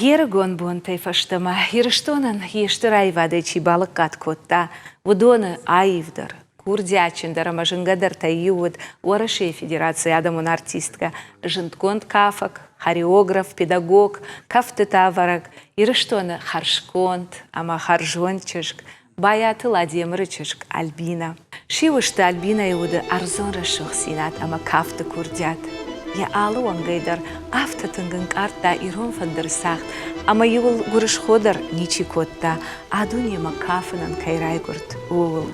Ерегон бонтай фаштама, ерштонан ештирай вадечи балыкат котта, вудоны аивдар, курдячиндар, амажингадар тайюд, Уарашей Федерации адамун артистка, жинтконт кафак, хореограф, педагог, кафтетаварак, ерштоны харшконт, ама харжончишк, баяты ладемрычишк Альбина. Шивышты Альбина иуды арзон рашух синат, ама кафты курдят. Я алу ангайдар автотынгын карта ирон фандырсахт, ама юл гурышходар ничи котта, адуне макафынан кайрайгурт уул.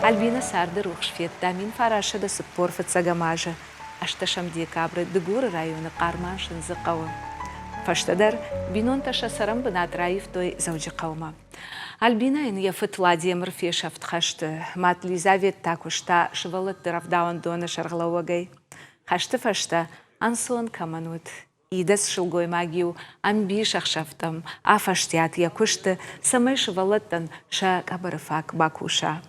Альбина сардыр ухшфетта мин фарашада сыппорфат сагамажа. Ашташам декабры дыгуры районы карманшын зыкавы. Фаштадар бинон таша сарам бынат раив той заужи каума. Альбина ин яфыт Владимир фешафт хашты. Мат Лизавет такушта шывалыт дыравдаун дона шарглауагай. Хашты фашта ансон каманут. Идас шылгой магию амби шахшафтам. Афаштят якушты самай шывалыттан ша кабарыфак бакуша.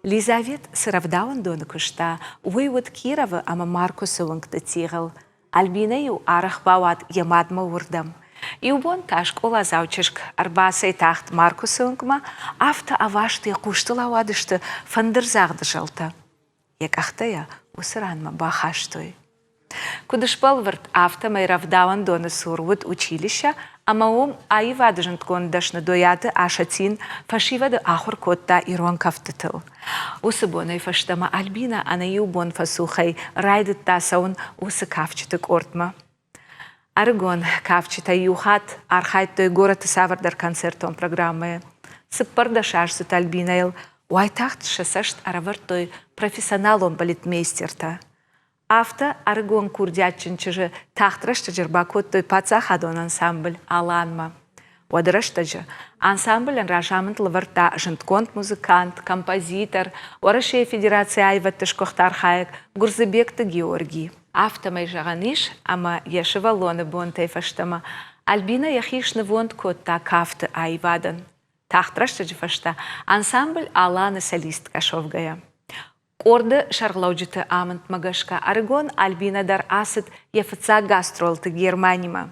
Лизавет сыравдаун дона кушта, уйвуд Кирова ама Маркуса вангта тигал. Альбина ю арах бават ямадма урдам. Иубон ташк олазаучишк арбасай тахт Маркуса вангма, авта авашты якушты лавадышты фандырзагды жалта. Якахтая усыранма бахаштой. Кудышпал варт авта майравдаун дона сурвуд училища, ама аивадыжын ткондашны дояты ашатин фашивады ахур котта ирон кафтытыл. Усы бонай фаштама Альбина ана юбон фасухай райдыт тасаун усы кафчытык ортма. Аргон кафчыта юхат архайт той город савардар концертон программы. Сыппарда шашсыт Альбинайл уайтахт шасашт араварт той профессионалон балетмейстерта. Авто аргон курдячинчыжы тахтрашты бакот той пацахадон ансамбль аланма. Уадрашты ансамбль ражамент лаварта жинтконт музыкант, композитор, Уарашей Федерации айваттыш кохтархаек Гурзыбекты Георгий. Авто майжаганиш, ама ешевалоны бонтай фаштама. Альбина яхишны вонт котта кафты айвадан. Тахтрашты фашта ансамбль аланы солистка шовгая. Орды шарлаujыты амынт магашка аргон Альбина дар асыт ефыца гастролты Германима.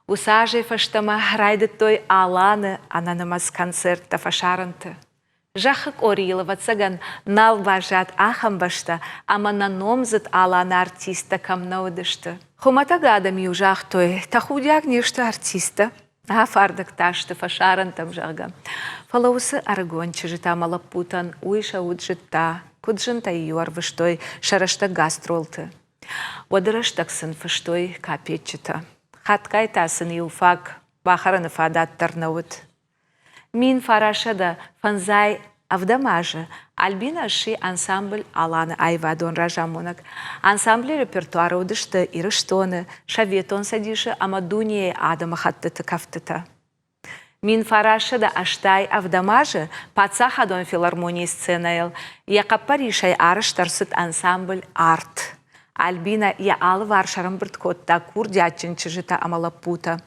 Усажей фаштама райдыт той аланы ананамаз концертта фашарынты. Жахык орилова цаган нал важат ахам башта, ама наномзыт аланы артиста камнаудышты. Хумата адам южах той, тахудяк нешты артиста. Афардык ташты фашарынтам жага. Фалаусы аргончыжы тамалапутан уйша уджыта. Куджинта юар выштой шарашта гастролты. Одыраштаксын фыштой капетчита. Хаткай тасын юфак бахараны фадат тарнаут. Мин фарашада фанзай авдамажы. Альбина ши ансамбль аланы айвадон ражамонак. Ансамбль репертуары удышты ирыштоны, шаветон садишы амадуния адама хаттыты кафтыта. Мин фарашада аштай авдамажы пацахадон филармонии сценайл. Якапаришай арыштарсыт ансамбль арт. Альбина я алы варшарым бірткотта курдячинчыжыта амалапута.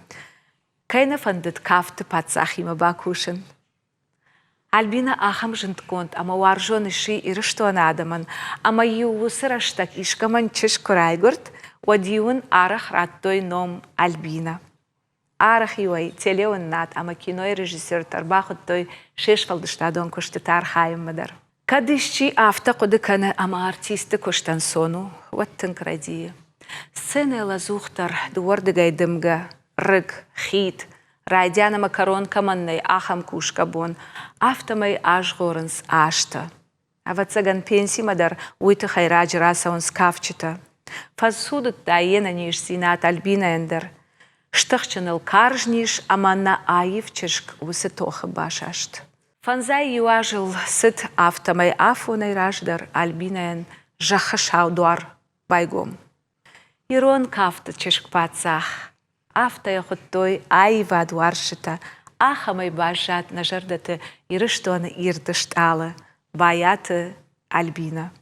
Кайна фандыт кафты пацахима бакушын. Альбина ахам жынтконт, ама варжоны ши ирыштуан адаман, ама юву сыраштак ишкаман чыш курайгурт, одиун арах раттой ном Альбина. Арах юай телеон нат, ама киной режиссер тарбахот той шешфалдыштадон куштытар хайыммадар. Кадышчи авто кодыканы ама артисты куштан сону, ваттын крадии. Сцены лазухтар дуардыгай дымга, рык, хит, райдяна макарон каманнай ахам кушкабон, автомай аш горынс ашта. Авацаган пенсимадар уйты хайраджи расаун скафчита. Фасудут таена ниш синат Альбина эндер. Штахчаныл каржниш, аманна аивчишк усы тохы башашт. Фанзай юажыл сыт автомай афунай раждар Альбинаен жахашау дуар байгом. Ирон кафты чишк пацах. Автая хоттой айва дуаршита. Ахамай башат на жардаты ирыштоны ирдышталы. Баяты Альбина.